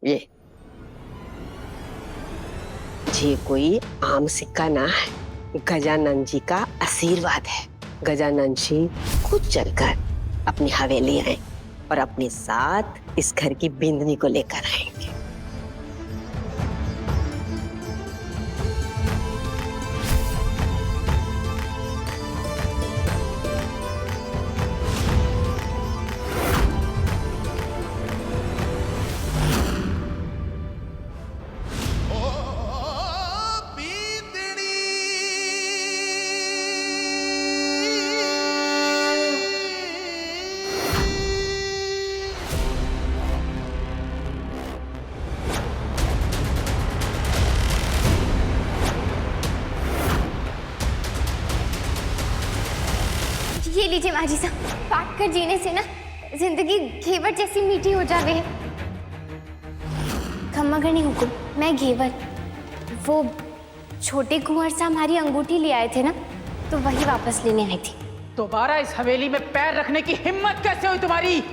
ये ये कोई आम सिक्का ना है, गजानन जी का आशीर्वाद है। गजानन जी खुद चलकर अपनी हवेली आए और अपने साथ इस घर की बिंदनी को लेकर आएंगे। ये लीजिए माँ जी साहब, काट कर जीने से ना जिंदगी घेवर जैसी मीठी हो जावे है। खम्मा करनी हुकुम, मैं घेवर वो छोटे कुंवर से हमारी अंगूठी ले आए थे ना, तो वही वापस लेने आई थी। दोबारा इस हवेली में पैर रखने की हिम्मत कैसे हुई तुम्हारी?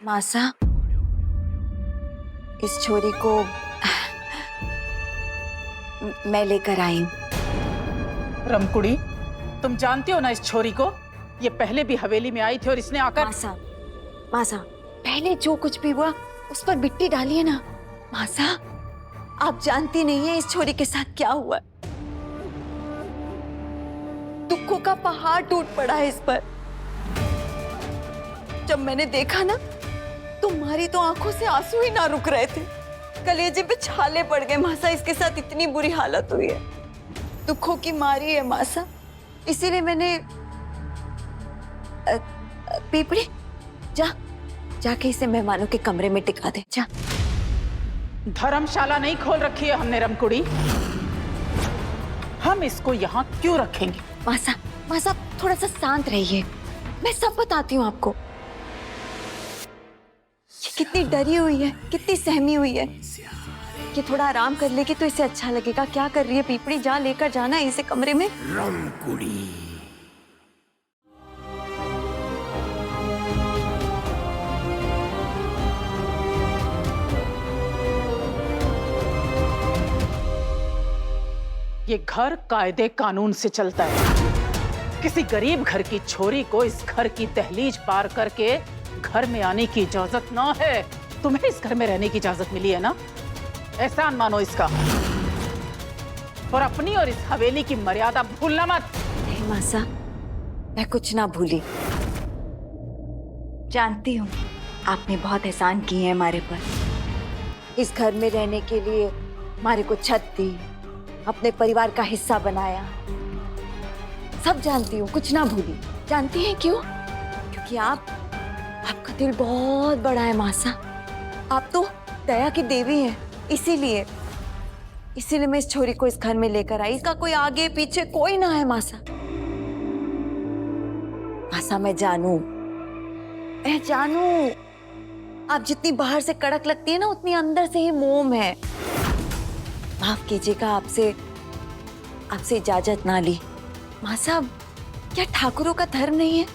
मासा, इस छोरी को मैं लेकर आई हूँ। रमकुड़ी, तुम जानती हो ना इस छोरी को? ये पहले भी हवेली में आई थी और इसने आकर मासा, मासा, पहले जो कुछ भी हुआ उस पर मिट्टी डालिए ना। मासा, आप जानती नहीं है इस छोरी के साथ क्या हुआ। दुखों का पहाड़ टूट पड़ा है इस पर। जब मैंने देखा ना, तुम्हारी तो आंखों से आंसू ही ना रुक रहे थे, कलेजे पे छाले पड़ गए। मासा, इसके साथ इतनी बुरी हालत हुई है, दुखों की मारी है मासा। इसीलिए मैंने पीपड़ी, जाके इसे मेहमानों के कमरे में टिका दे। जा। धर्मशाला नहीं खोल रखी है हमने रमकुड़ी, हम इसको यहाँ क्यों रखेंगे? मासा, मासा, थोड़ा सा शांत रहिए, मैं सब बताती हूँ आपको। ये कितनी डरी हुई है, कितनी सहमी हुई है। कि थोड़ा आराम कर लेगी तो इसे अच्छा लगेगा। क्या कर रही है पीपड़ी? जा, लेकर जाना इसे कमरे में। रमकुड़ी, ये घर कायदे कानून से चलता है। किसी गरीब घर की छोरी को इस घर की दहलीज पार करके घर में आने की इजाजत ना है। तुम्हें इस घर में रहने की इजाजत मिली है ना, एहसान मानो इसका, और अपनी और इस हवेली की मर्यादा भूलना मत। नहीं मासा, मैं कुछ ना भूली। जानती हूँ आपने बहुत एहसान किए हैं हमारे पर। इस घर में रहने के लिए हमारे को छत दी, अपने परिवार का हिस्सा बनाया। सब जानती हूँ, कुछ ना भूली। जानती हैं क्यों? क्योंकि आपका दिल बहुत बड़ा है मासा। आप तो दया की देवी हैं। इसीलिए मैं इस छोरी को इस घर में लेकर आई। इसका कोई आगे पीछे कोई ना है मासा। मासा, मैं जानू, आप जितनी बाहर से कड़क लगती है ना, उतनी अंदर से ही मोम है। माफ कीजिएगा, आपसे इजाजत ना ली। माँ साहब, क्या ठाकुरों का धर्म नहीं है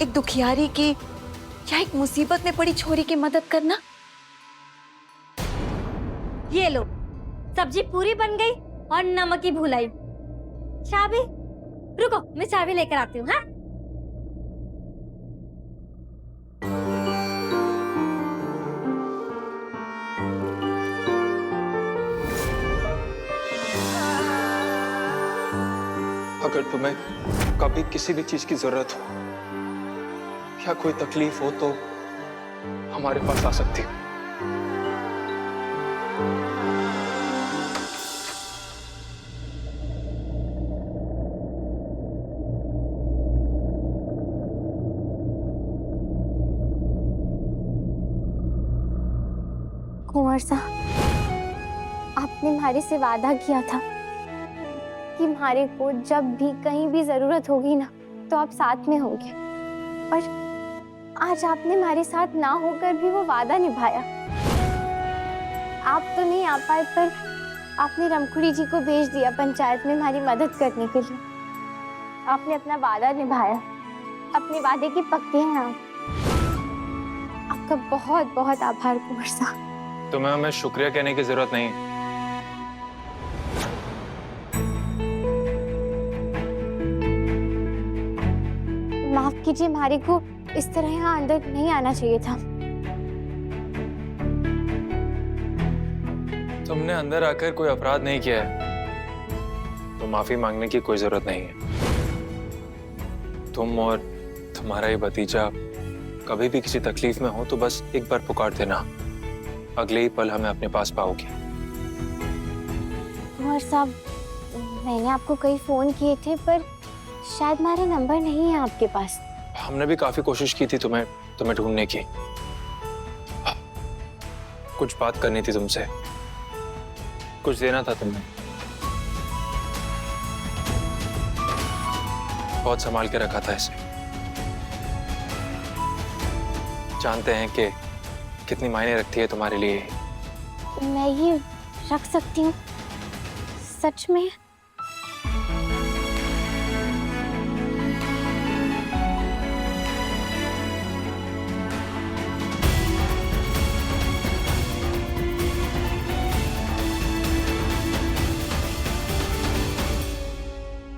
एक दुखियारी की या एक मुसीबत में पड़ी छोरी की मदद करना? ये लो, सब्जी पूरी बन गई और नमक की भुलाई। चाबी, रुको मैं चाबी लेकर आती हूँ। हाँ, अगर तुम्हें कभी किसी भी चीज की जरूरत हो या कोई तकलीफ हो तो हमारे पास आ सकती हो। कुंवर साहब, आपने हमारे से वादा किया था कि हमारे को जब भी कहीं भी जरूरत होगी ना, तो आप साथ में होंगे, और आज आपने हमारे साथ ना होकर भी वो वादा निभाया। आप तो नहीं आ पाए, पर आपने रमखुड़ी जी को भेज दिया पंचायत में हमारी मदद करने के लिए। आपने अपना वादा निभाया, अपने वादे की पक्के हैं आप। आपका बहुत बहुत आभार कुंवर साहब। तुम्हें हमें शुक्रिया कहने की जरूरत नहीं। माफ कीजिए, हमारे को इस तरह यहाँ अंदर नहीं आना चाहिए था। तुमने अंदर आकर कोई अपराध नहीं किया है, तो माफी मांगने की कोई जरूरत नहीं है। तुम और तुम्हारा ये भतीजा कभी भी किसी तकलीफ में हो तो बस एक बार पुकार देना, अगले ही पल हमें अपने पास पाओगे। कुंवर साहब, मैंने आपको कई फोन किए थे, पर शायद हमारा नंबर नहीं है आपके पास। हमने भी काफी कोशिश की थी तुम्हें ढूंढने की। कुछ बात करनी थी तुमसे, कुछ देना था तुमने। बहुत संभाल के रखा था इसे। जानते हैं कि कितनी मायने रखती है तुम्हारे लिए। मैं ये रख सकती हूँ सच में?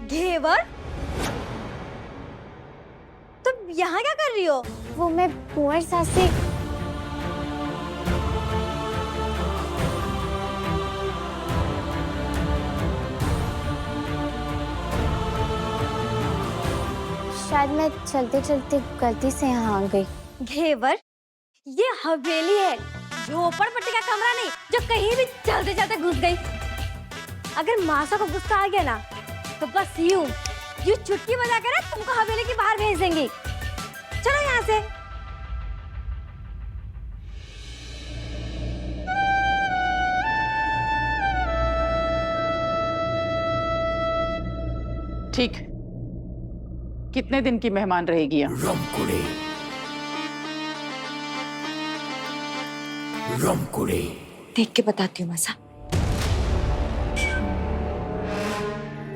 घेवर, तुम यहाँ क्या कर रही हो? वो मैं कुंवर साहब से शायद मैं चलते चलते गलती से यहाँ आ गई। घेवर, ये हवेली है, झोपड़पट्टी का कमरा नहीं जो कहीं भी चलते चलते घुस गई। अगर मासा को गुस्सा आ गया ना, तो बस यूं चुटकी बजा कर तुमको हवेली के बाहर भेज देंगी। चलो यहाँ से। ठीक, कितने दिन की मेहमान रहेगी यहाँ? रमकुड़ी देख के बताती हूँ मासा।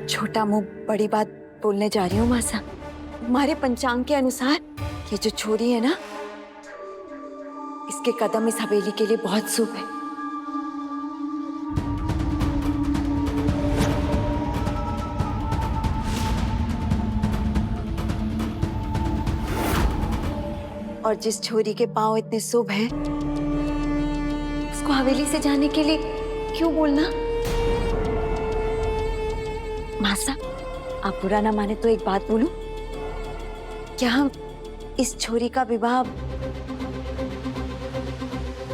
छोटा मुंह बड़ी बात बोलने जा रही हूँ मासा। हमारे पंचांग के अनुसार ये जो छोरी है ना, इसके कदम इस हवेली के लिए बहुत शुभ है। और जिस छोरी के पांव इतने शुभ हैं, उसको हवेली से जाने के लिए क्यों बोलना? मासा, आप बुरा ना माने तो एक बात बोलूं? क्या हम इस छोरी का विवाह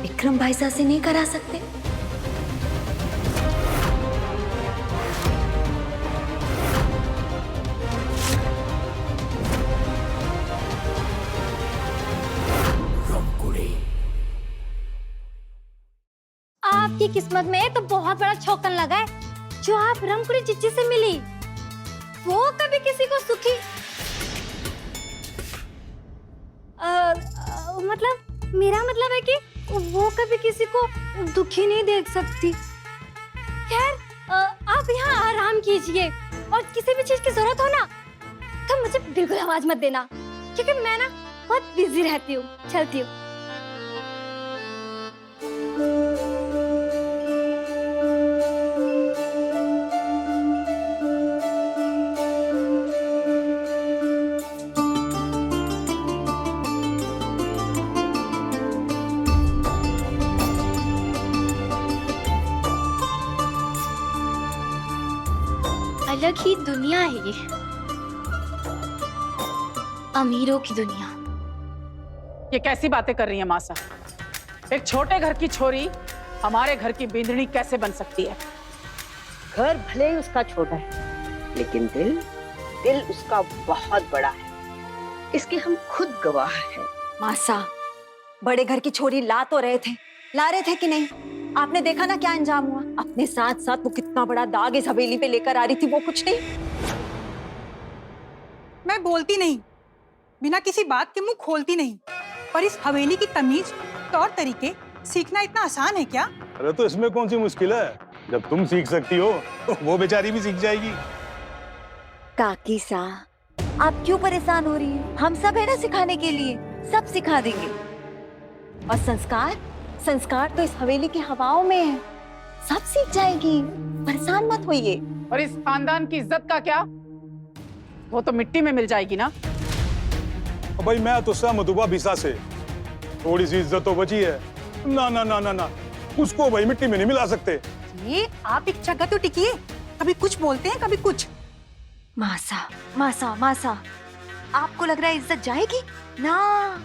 विक्रम भाई साहब से नहीं करा सकते? आपकी किस्मत में तो बहुत बड़ा छौकन लगा है जो आप रमकुड़ी चिच्ची से मिली। वो कभी किसी को सुखी मतलब मेरा मतलब है कि वो कभी किसी को दुखी नहीं देख सकती। खैर, आप यहाँ आराम कीजिए, और किसी भी चीज की जरूरत हो ना तो मुझे बिल्कुल आवाज मत देना, क्योंकि मैं ना बहुत बिजी रहती हूँ। चलती हूँ। अलग ही दुनिया है ये, अमीरों की दुनिया। ये कैसी बातें कर रही है मासा? एक छोटे घर की छोरी हमारे घर की बींदनी कैसे बन सकती है? घर भले ही उसका छोटा है, लेकिन दिल उसका बहुत बड़ा है। इसके हम खुद गवाह हैं। मासा, बड़े घर की छोरी ला रहे थे कि नहीं? आपने देखा ना क्या अंजाम हुआ? अपने साथ साथ वो कितना बड़ा दाग इस हवेली पे लेकर आ रही थी, वो कुछ नहीं। मैं बोलती नहीं, बिना किसी बात के मुंह खोलती नहीं, पर इस हवेली की तमीज, तौर तरीके सीखना इतना आसान है क्या? अरे तो इसमें कौन सी मुश्किल है? जब तुम सीख सकती हो तो वो बेचारी भी सीख जाएगी। काकी सा, आप क्यों परेशान हो रही हैं? हम सब है ना सिखाने के लिए, सब सिखा देंगे। और संस्कार, संस्कार तो इस हवेली की हवाओं में है, सब सीख जाएगी, परेशान मत होइए। और इस खानदान की इज्जत का क्या? वो तो मिट्टी में मिल जाएगी ना। भाई मैं तो सहमत हूँ भिसा से, थोड़ी सी इज्जत तो बची है। ना ना ना ना ना, उसको भाई मिट्टी में नहीं मिला सकते। ये आप एक जगह तो टिकिए, कभी कुछ बोलते हैं कभी कुछ। मासा मासा मासा, आपको लग रहा है इज्जत जाएगी? ना,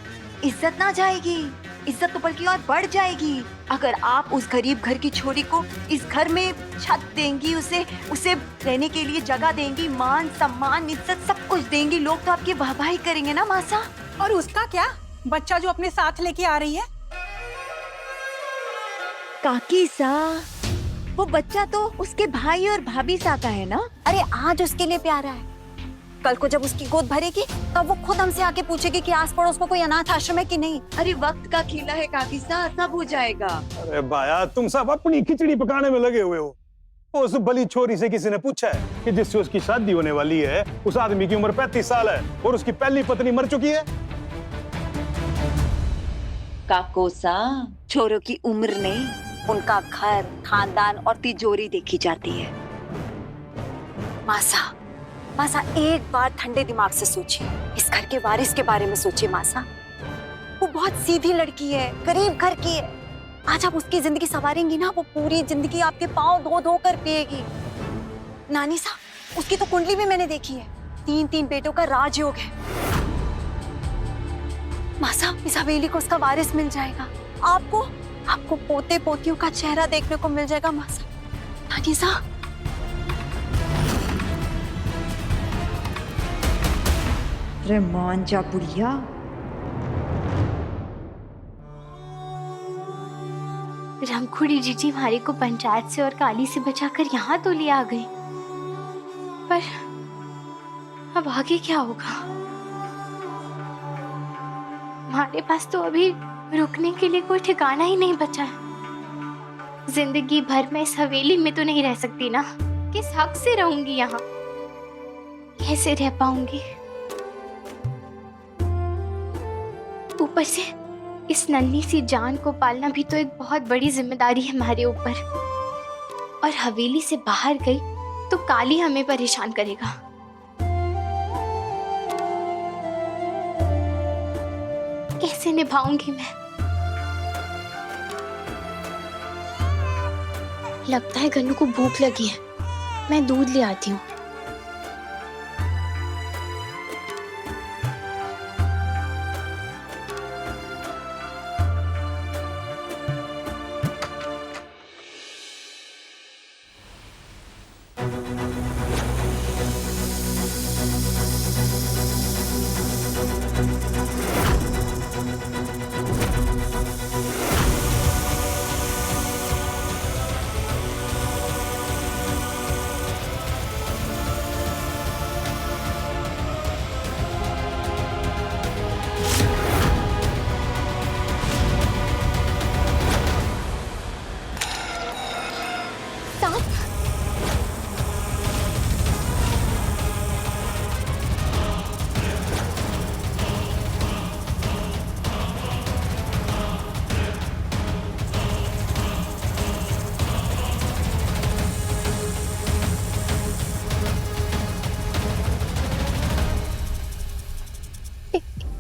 इज्जत ना जाएगी, इज्जत तो बल्कि और बढ़ जाएगी। अगर आप उस गरीब घर की छोरी को इस घर में छत देंगी, उसे रहने के लिए जगह देंगी, मान सम्मान इज्जत सब कुछ देंगी, लोग तो आपकी वाहवाही करेंगे ना मासा। और उसका क्या, बच्चा जो अपने साथ लेके आ रही है? काकी सा, वो बच्चा तो उसके भाई और भाभी सा का है ना। अरे आज उसके लिए प्यारा है, कल को जब उसकी गोद भरेगी तब वो खुद हमसे आके पूछेगी कि आस पड़ोस में कोई अनाथ आश्रम है कि नहीं। अरे वक्त का खेला है काकी सा, सब हो जाएगा। अरे भाया, तुम सब अपनी खिचड़ी पकाने में लगे हुए हो। उस बली छोरी से किसी ने पूछा है कि जिससे उसकी शादी होने वाली है उस आदमी की उम्र 35 साल है और उसकी पहली पत्नी मर चुकी है? काकोसा, छोरों की उम्र नहीं, उनका घर, खानदान और तिजोरी देखी जाती है। मासा, मासा एक बार ठंडे दिमाग से सोचिए, इस घर के वारिस के बारे में सोचिए मासा। वो बहुत सीधी लड़की है, गरीब घर की है। आज आप उसकी जिंदगी संवारेंगी ना, वो पूरी जिंदगी आपके पाँव धो धो कर पिएगी। नानी सा, उसकी तो कुंडली भी मैंने देखी है, 3 बेटों का राजयोग है। मासा, इस हवेली को उसका वारिस मिल जाएगा। आपको पोते पोतियों का चेहरा देखने को मिल जाएगा मासा। नानी सा, अरे मान जा बुढ़िया। रमखुड़ी जीजी हमारे को पंचायत से और काली से बचाकर यहाँ तो ले आ गई, पर अब आगे क्या होगा? हमारे पास तो अभी रुकने के लिए कोई ठिकाना ही नहीं बचा है। जिंदगी भर मैं इस हवेली में तो नहीं रह सकती ना, किस हक से रहूंगी यहाँ? कैसे रह पाऊंगी? ऊपर से इस नन्ही सी जान को पालना भी तो एक बहुत बड़ी जिम्मेदारी है हमारे ऊपर। और हवेली से बाहर गई तो काली हमें परेशान करेगा। कैसे निभाऊंगी मैं? लगता है गन्नू को भूख लगी है, मैं दूध ले आती हूँ।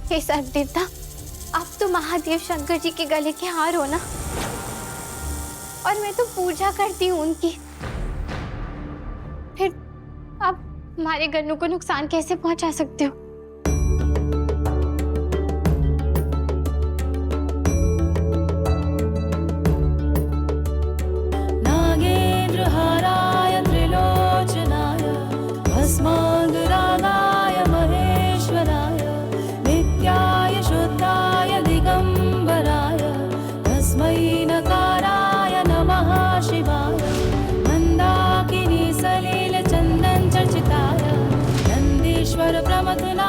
हे सर्व देवता, आप तो महादेव शंकर जी के गले के हार हो ना, और मैं तो पूजा करती हूँ उनकी। फिर आप हमारे गन्नू को नुकसान कैसे पहुंचा सकते हो? नागेन्द्रहाराय त्रिलोचनाय भस्मांगरागाय महेश्वराय नित्याय शुद्धाय दिगंबराय तस्मै नकाराय नमः शिवाय मंदाकिनी सलिल चंदन चर्चिताय नंदीश्वर प्रमथना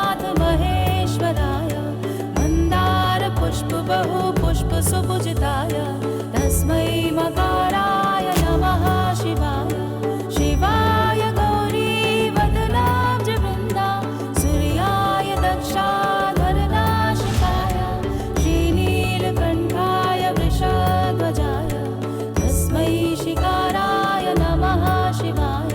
बहु पुष्प सुपूजिताय तस्मै मकाराय नमः शिवाय शिवाय गौरी वदनाब्ज वृन्दा सूर्याय दक्षाध्वरनाशिकाय श्रीनीलकण्ठाय वृषध्वजाय तस्मै शिकाराय नमः शिवाय।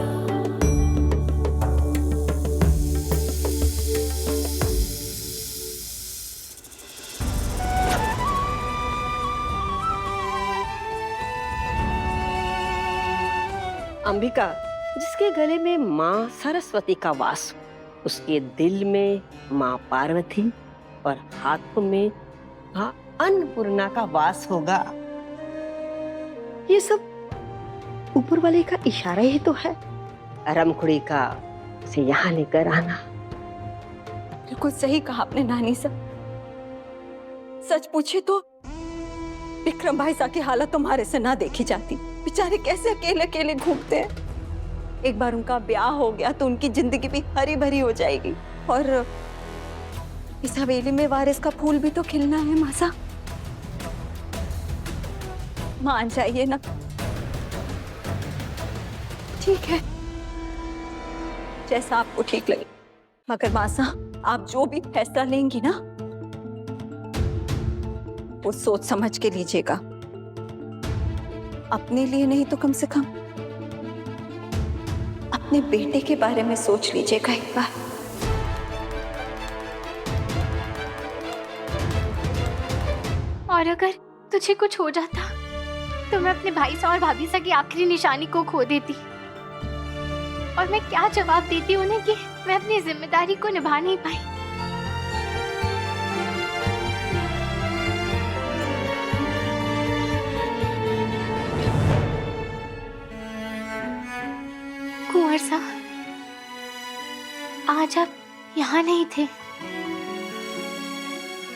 अंबिका, जिसके गले में माँ सरस्वती का वास हो, उसके दिल में माँ पार्वती और हाथों में माँ अन्नपूर्णा का वास होगा। ये सब ऊपर वाले का इशारा ही तो है। रमकुड़ी का उसे यहाँ लेकर आना। बिल्कुल सही कहा आपने नानी सब। सच पूछे तो विक्रम भाई सा की हालत तुम्हारे से ना देखी जाती। बेचारे कैसे अकेले अकेले घूमते हैं। एक बार उनका ब्याह हो गया तो उनकी जिंदगी भी हरी भरी हो जाएगी, और इस हवेली में वारिस का फूल भी तो खिलना है। मासा मान जाइए ना। ठीक है, जैसा आपको ठीक लगे, मगर मासा आप जो भी फैसला लेंगी ना वो सोच समझ के लीजिएगा। अपने लिए नहीं तो कम से कम अपने बेटे के बारे में सोच लीजिएगा एक बार। और अगर तुझे कुछ हो जाता तो मैं अपने भाई सा और भाभी सा की आखिरी निशानी को खो देती, और मैं क्या जवाब देती उन्हें कि मैं अपनी जिम्मेदारी को निभा नहीं पाई। कुंवर साहब, आज आप यहाँ नहीं थे,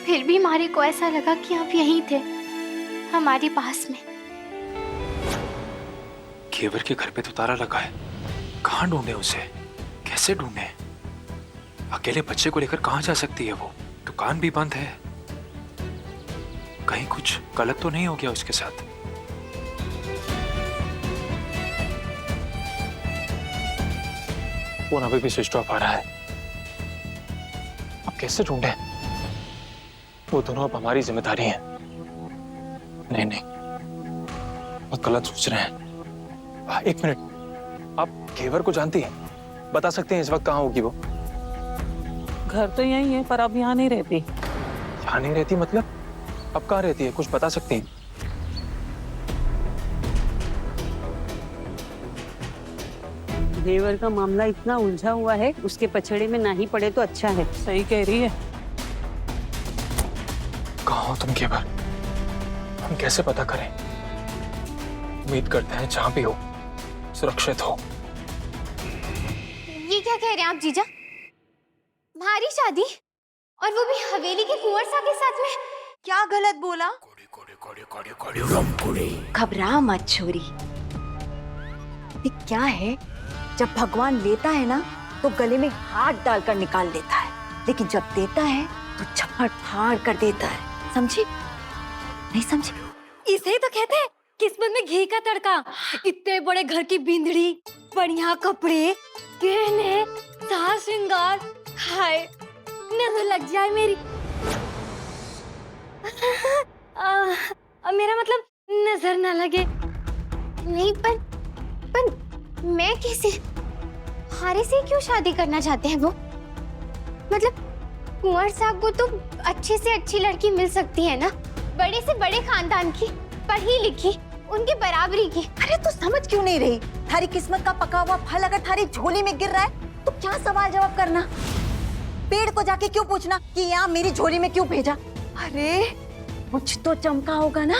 फिर भी हमारे को ऐसा लगा कि आप यहीं थे, हमारे पास में। केवर के घर पे तो ताला लगा है, कहाँ ढूंढे उसे, कैसे ढूंढे? अकेले बच्चे को लेकर कहाँ जा सकती है वो? दुकान भी बंद है। कहीं कुछ गलत तो नहीं हो गया उसके साथ? फोन अभी भी स्विच ऑफ आ रहा है। अब कैसे ढूंढे? वो दोनों अब हमारी जिम्मेदारी है। नहीं नहीं, बहुत गलत सोच रहे हैं। एक मिनट, आप केवर को जानती हैं? बता सकते हैं इस वक्त कहाँ होगी वो? घर तो यही है, पर अब यहाँ नहीं रहती। यहाँ नहीं रहती मतलब? अब कहाँ रहती है, कुछ बता सकती हैं? देवर का मामला इतना उलझा हुआ है, उसके पछड़े में ना ही पड़े तो अच्छा है। सही कह रही है। कहाँ हो तुम केवर? हम कैसे पता करें? उम्मीद करते हैं जहाँ भी हो सुरक्षित हो। ये क्या कह रहे हैं आप जीजा? हमारी शादी, और वो भी हवेली के कुंवर साहब के साथ में? क्या गलत बोला? घबरा मत छोरी। ये क्या है, जब भगवान लेता है ना तो गले में हाथ डालकर निकाल देता है, लेकिन जब देता है तो झपट फाड़ कर देता है। समझी? नहीं समझी? इसे तो कहते हैं किस्मत में घी का तड़का। इतने बड़े घर की बिंदड़ी, बढ़िया कपड़े, गहने, साज श्रृंगार, हाय नजर लग जाए मेरी। मेरा मतलब नजर ना लगे। नहीं, पर मैं कैसे? हारे से क्यों शादी करना चाहते हैं वो? मतलब कुंवर साहब को तो अच्छे से अच्छी लड़की मिल सकती है ना, बड़े से बड़े खानदान की, पढ़ी लिखी, उनकी बराबरी की। अरे तू समझ क्यों नहीं रही? थारी किस्मत का पका हुआ फल अगर थारी झोली में गिर रहा है तो क्या सवाल जवाब करना? पेड़ को जाके क्यों पूछना कि यहाँ मेरी झोली में क्यों भेजा? अरे कुछ तो चमका होगा ना।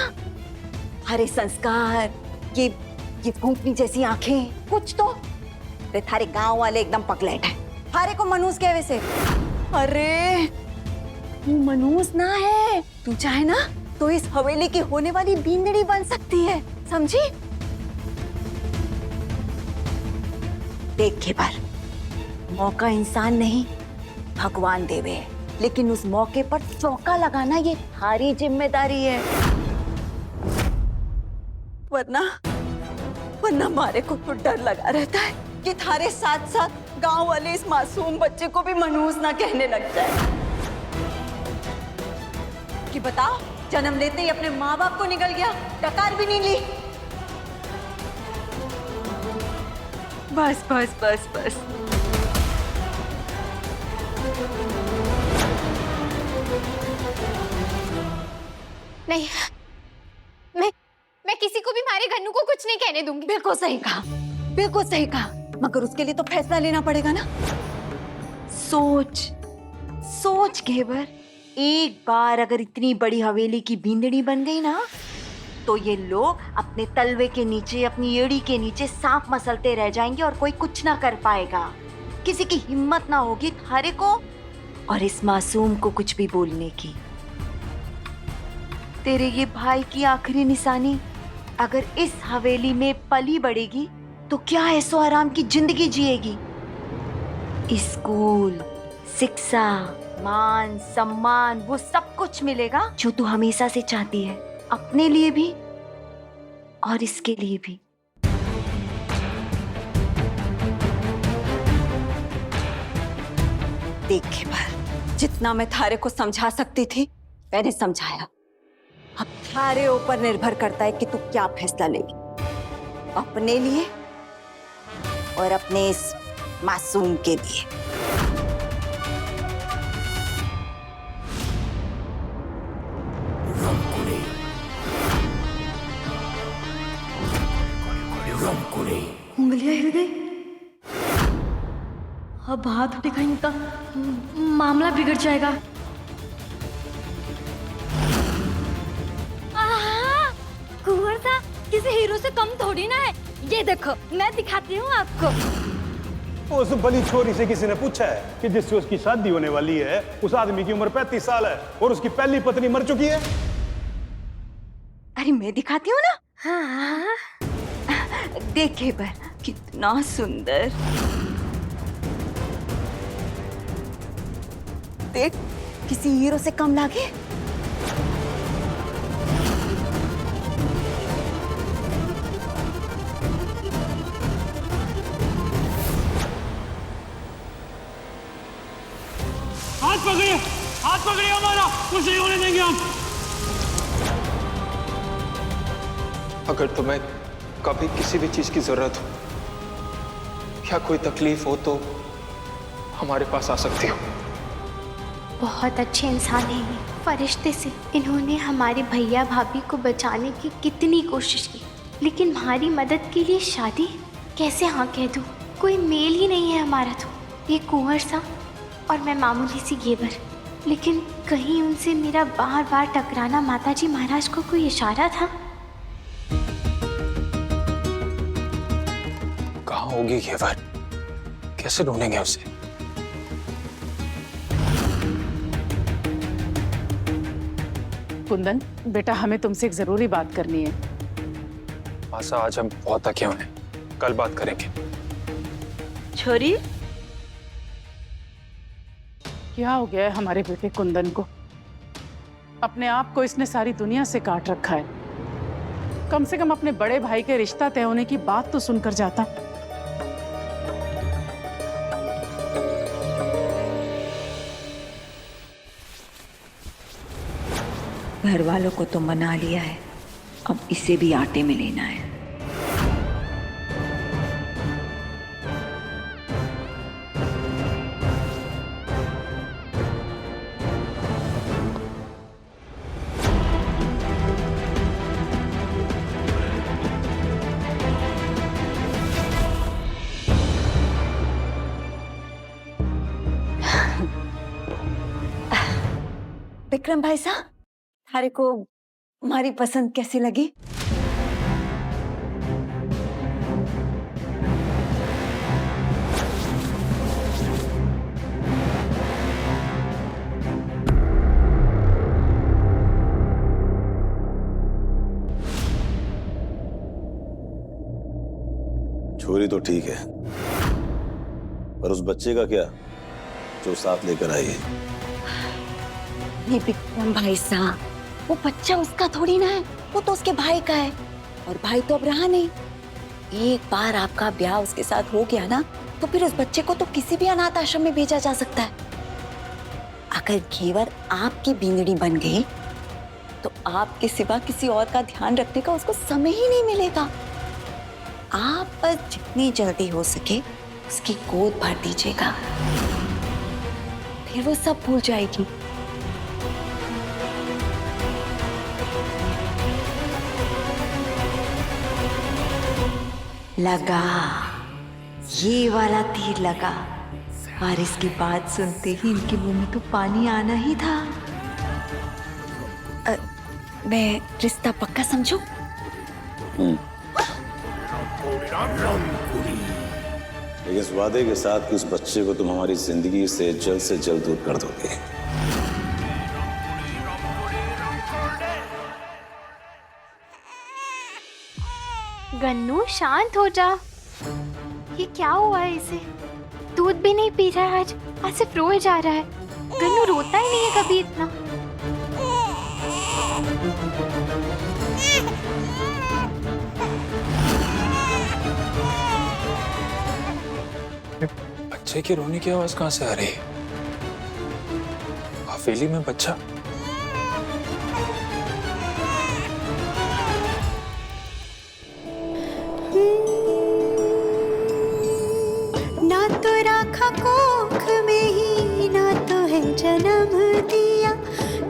हरे संस्कार, ये फूंकनी जैसी आंखें, कुछ तो। अरे थारे गांव वाले एकदम पगलेट है, थारे को मनूस कहे वैसे। अरे तू मनूस ना है, तू चाहे ना तो इस हवेली की होने वाली बींदड़ी बन सकती है, समझी? देख के बार, मौका इंसान नहीं भगवान देवे, लेकिन उस मौके पर चौका लगाना ये तुम्हारी जिम्मेदारी है। वरना वरना हमारे को तो डर लगा रहता है कि थारे साथ साथ गांव वाले इस मासूम बच्चे को भी मनहूस ना कहने लग जाए। कि बताओ, जन्म लेते ही अपने माँ बाप को निकल गया, डकार भी नहीं ली। बस बस बस बस। नहीं, मैं किसी को भी मारे घन्नू को कुछ नहीं कहने दूंगी। बिल्कुल सही कहा, बिल्कुल सही कहा, मगर उसके लिए तो फैसला लेना पड़ेगा ना। सोच सोच घेवर, एक बार अगर इतनी बड़ी हवेली की बींदड़ी बन गई ना, तो ये लोग अपने तलवे के नीचे, अपनी एड़ी के नीचे सांप मसलते रह जाएंगे और कोई कुछ ना कर पाएगा। किसी की हिम्मत ना होगी थारे को और इस मासूम को कुछ भी बोलने की। तेरे ये भाई की आखिरी निशानी अगर इस हवेली में पली बढ़ेगी तो क्या ऐसो आराम की जिंदगी जिएगी। स्कूल, शिक्षा, मान सम्मान, वो सब कुछ मिलेगा जो तू हमेशा से चाहती है, अपने लिए भी और इसके लिए भी। देखे पर जितना मैं थारे को समझा सकती थी मैंने समझाया। अब थारे ऊपर निर्भर करता है कि तू क्या फैसला लेगी, अपने लिए और अपने इस मासूम के लिए। उंगलियां हिल गई। अब हाथ उठेगा इनका, मामला बिगड़ जाएगा। कुंवर सा किसी हीरो से कम थोड़ी ना है। ये देखो, मैं दिखाती हूँ आपको। उस बली छोरी से किसी ने पूछा है कि जिससे उसकी शादी होने वाली है उस आदमी की उम्र 35 साल है और उसकी पहली पत्नी मर चुकी है। अरे मैं दिखाती हूँ ना। हाँ, देखे पर कितना सुंदर। देख, किसी हीरो से कम लागे। हाथ पकड़िए हमारा, कुछ नहीं होने देंगे हम। अगर तुम्हें कभी किसी भी चीज की जरूरत हो या कोई तकलीफ हो तो हमारे पास आ सकती हो। बहुत अच्छे इंसान हैं ये, फरिश्ते से। इन्होंने हमारे भैया भाभी को बचाने की कितनी कोशिश की, लेकिन हमारी मदद के लिए शादी कैसे हाँ कह दूँ। कोई मेल ही नहीं है हमारा तो। ये कुंवर सा और मैं मामूली सी घेवर, लेकिन कहीं उनसे मेरा बार बार टकराना माताजी महाराज को कोई इशारा था। कहाँ होगी घेवर, कैसे ढूंढेंगे उसे? कुंदन बेटा, हमें तुमसे एक जरूरी बात करनी है। आशा, आज हम बहुत थके हुए हैं, कल बात करेंगे। छोरी, क्या हो गया है हमारे बेटे कुंदन को? अपने आप को इसने सारी दुनिया से काट रखा है। कम से कम अपने बड़े भाई के रिश्ता तय होने की बात तो सुनकर जाता। घर वालों को तो मना लिया है, अब इसे भी आटे में लेना है। विक्रम भाई साहब, थारे को हमारी पसंद कैसी लगी? छोरी तो ठीक है, पर उस बच्चे का क्या जो साथ लेकर आई है? नहीं विक्रम भाई साहब, वो बच्चा उसका थोड़ी ना है, वो तो उसके भाई का है, और भाई तो अब रहा नहीं। एक बार आपका ब्याह उसके साथ हो गया ना, तो फिर उस बच्चे को तो किसी भी अनाथ आश्रम में भेजा जा सकता है। अगर घेवर आपकी बींगड़ी बन गई तो आपके सिवा किसी और का ध्यान रखने का उसको समय ही नहीं मिलेगा। आप बस जितनी जल्दी हो सके उसकी गोद भर दीजिएगा, फिर वो सब भूल जाएगी। लगा, ये वाला तीर लगा, और इसकी बात सुनते ही इनके मुंह में तो पानी आना ही था। मैं रिश्ता पक्का समझूं? लेकिन इस वादे के साथ कि उस बच्चे को तुम हमारी जिंदगी से जल्द दूर कर दोगे। गन्नू शांत हो जा। ये क्या हुआ है इसे? दूध भी नहीं पी रहा है आज सिर्फ रोए जा रहा है। गन्नू रोता ही नहीं है कभी इतना। बच्चे के रोने की आवाज कहाँ से आ रही है? हवेली में बच्चा? ना तो राखा कोख में ही, ना तो है जन्म दिया,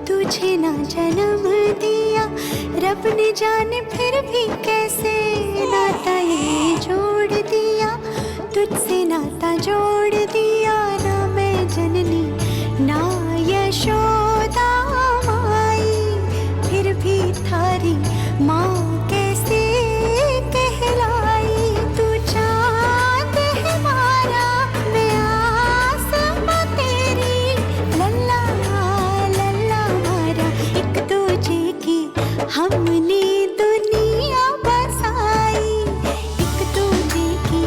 तुझे ना जन्म दिया रब ने जाने फिर भी कैसे नाता ये जोड़ दिया, तुझसे नाता जोड़ दिया। ना मैं जननी ना यशोदा माई, फिर भी थारी माँ कैसे कहलाई। तू चाँद है मारा, मैं आसमां तेरी, लल्ला लल्ला मारा। एक दूजे की हमने दुनिया बसाई, एक दूजे की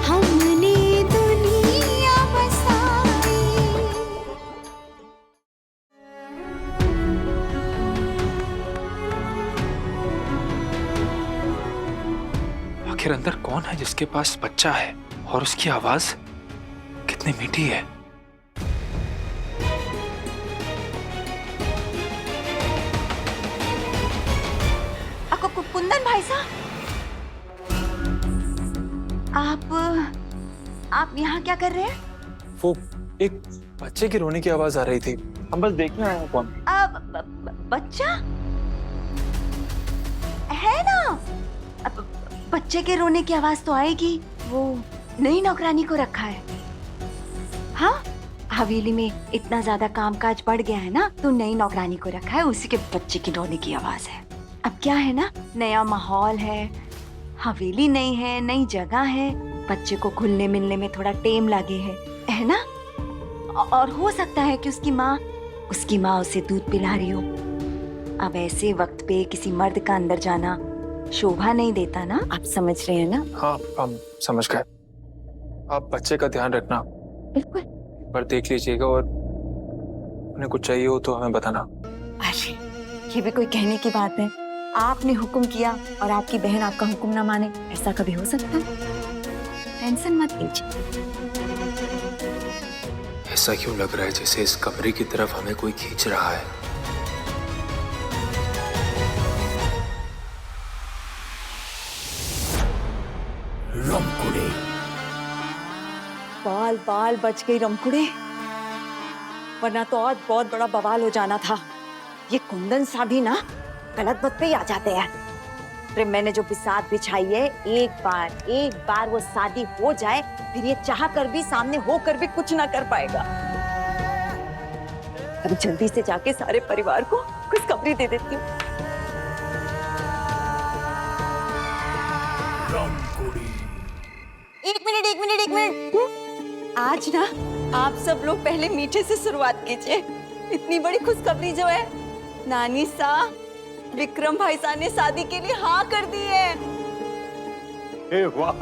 हमने दुनिया बसाई। आखिर अंदर कौन है जिसके पास बच्चा है और उसकी आवाज कितनी मीठी है? कुंदन भाई साहब, आप यहाँ क्या कर रहे हैं? वो एक बच्चे की रोने की आवाज आ रही थी, हम बस देखने आए हैं। कौन? बच्चा है ना? बच्चे के रोने की आवाज तो आएगी। वो नई नौकरानी को रखा है। हाँ, हवेली में इतना ज्यादा कामकाज बढ़ गया है ना, तो नई नौकरानी को रखा है, उसी के बच्चे की रोने की आवाज है। अब क्या है ना, नया माहौल है, हवेली नई है, नई जगह है, बच्चे को घुलने मिलने में थोड़ा टेम लगे है ना? और हो सकता है कि उसकी माँ उसे दूध पिला रही हो। अब ऐसे वक्त पे किसी मर्द का अंदर जाना शोभा नहीं देता ना, आप समझ रहे हैं ना? हाँ, हम समझ गए। आप बच्चे का ध्यान रखना। बिल्कुल। एक बार देख लीजिएगा और उन्हें कुछ चाहिए हो तो हमें बताना। अरे, ये भी कोई कहने की बात है? आपने हुक्म किया और आपकी बहन आपका हुक्म ना माने, ऐसा कभी हो सकता है? टेंशन मत लीजिए। ऐसा क्यों लग रहा है जैसे इस कमरे की तरफ हमें कोई खींच रहा है? रमकुड़े। बाल बाल बच गई रमकुड़े, वरना तो और बहुत बड़ा बवाल हो जाना था। ये कुंदन सा भी ना गलत बात पे ही आ जाते हैं। अरे मैंने जो बिसात बिछाई है, एक बार वो शादी हो जाए, फिर ये चाह कर भी, सामने हो कर भी कुछ ना कर पाएगा। अभी जल्दी से जाके सारे परिवार को खुशखबरी दे देती हूँ। एक मिनट। आज ना आप सब लोग पहले मीठे से शुरुआत कीजिए। इतनी बड़ी खुशखबरी जो है, नानी सा विक्रम भाई साहब ने शादी के लिए हाँ कर दी है। वाह।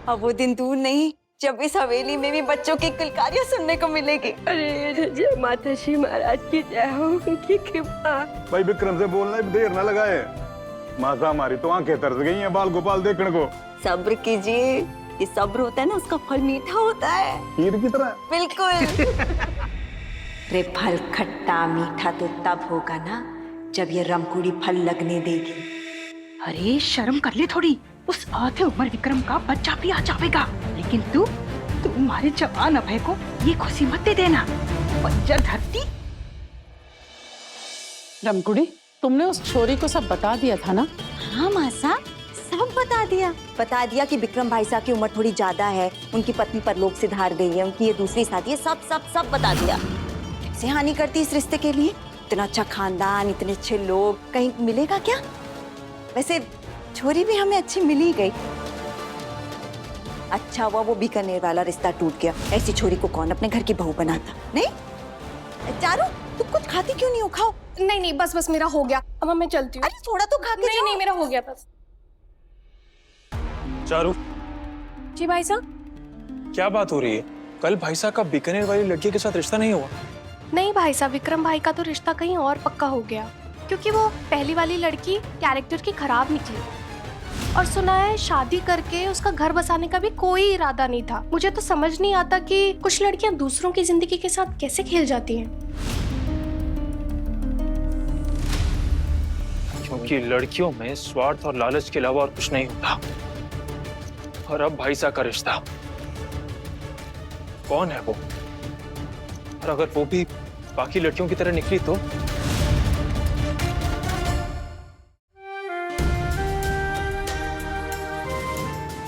अब वो दिन दूर नहीं जब इस हवेली में भी बच्चों की किलकारियां सुनने को मिलेगी। अरे जय माता श्री महाराज की जय हो, उनकी कृपा। भाई विक्रम से बोलना देर ना लगाए। माता हमारी तो आंखें तरस गई हैं बाल गोपाल देखने को। सब्र कीजिए, ये सब्र होता है ना, उसका फल मीठा होता है। खीर की तरह। बिल्कुल। रे फल खट्टा मीठा तो तब होगा ना जब ये रमकुड़ी फल लगने देगी। अरे शर्म कर ले थोड़ी, उस आधे उम्र विक्रम का बच्चा भी आ जाएगा, लेकिन तू हमारे जवान अभय को ये खुशी मत दे देना। बच्चा धरती। रमकुड़ी, तुमने उस छोरी को सब बता दिया था ना? हाँ मासा, सब बता दिया कि विक्रम भाई साहब की उम्र थोड़ी ज्यादा है, उनकी पत्नी परलोक से धार गई है, उनकी ये दूसरी शादी है, सब बता दिया। कैसे हानि करती इस रिश्ते के लिए? इतना अच्छा खानदान, इतने अच्छे लोग, कहीं मिलेगा क्या? वैसे छोरी भी हमें अच्छी मिल ही गई। अच्छा हुआ वो बीकानेर वाला रिश्ता टूट गया, ऐसी छोरी को कौन अपने घर की बहू बनाता? नहीं चारू, तुम कुछ खाती क्यों नहीं हो? खाओ। नहीं बस मेरा हो गया, अब मैं चलती हूँ। अरे थोड़ा तो खा के जाओ। नहीं मेरा हो गया बस। चारू, जी भाई साहब। क्या बात हो रही है? कल भाई साहब का बीकानेर वाली लड़की के साथ रिश्ता नहीं हुआ? नहीं भाई साहब, विक्रम भाई का तो रिश्ता कहीं और पक्का हो गया, क्योंकि वो पहली वाली लड़की कैरेक्टर की खराब निकली, और सुना है शादी करके उसका घर बसाने का भी कोई इरादा नहीं था। मुझे तो समझ नहीं आता कि कुछ लड़कियां दूसरों की जिंदगी के साथ कैसे खेल जाती हैं। क्योंकि लड़कियों में स्वार्थ और लालच के अलावा और कुछ नहीं होता। और अब भाई साहब का रिश्ता, कौन है वो? और अगर वो भी बाकी लड़कियों की तरह निकली तो?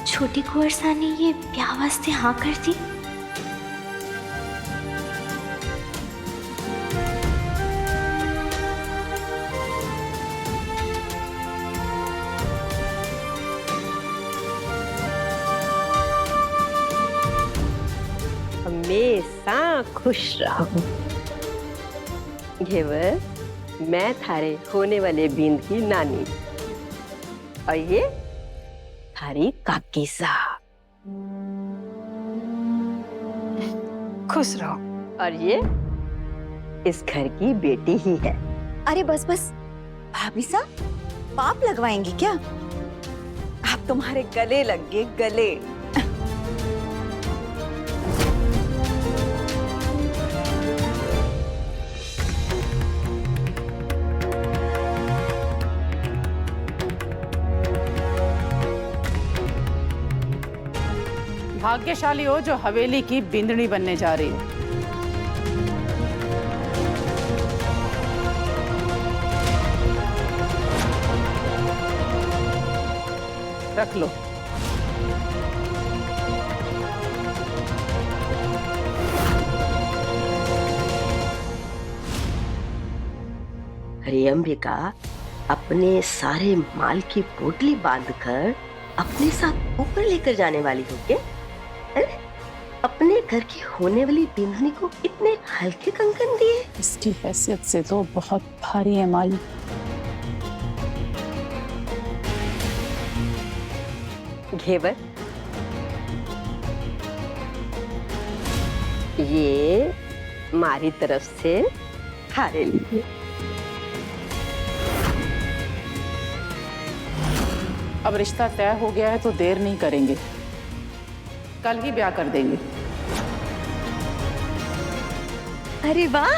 छोटी कुंवर सा ने ये ब्याह वास्ते हाँ कर दी। हमेशा खुश रहो। घेवर, मैं थारे होने वाले बींद की नानी, और ये थारी काकी सा। खुश रहो। और ये इस घर की बेटी ही है। अरे बस भाभी साहब, पाप लगवाएंगी क्या? आप तुम्हारे गले लग गए, गले। भाग्यशाली हो जो हवेली की बिंदनी बनने जा रही है। रख लो। अरे अंबिका, अपने सारे माल की पोटली बांधकर अपने साथ ऊपर लेकर जाने वाली हो क्या? अपने घर की होने वाली बिंदनी को इतने हल्के कंकन दिए? इसकी हैसियत से तो बहुत भारी है मालिक। घेवर, ये हमारी तरफ से थारे लिए। अब रिश्ता तय हो गया है तो देर नहीं करेंगे, कल ही ब्याह कर देंगे। अरे वाह,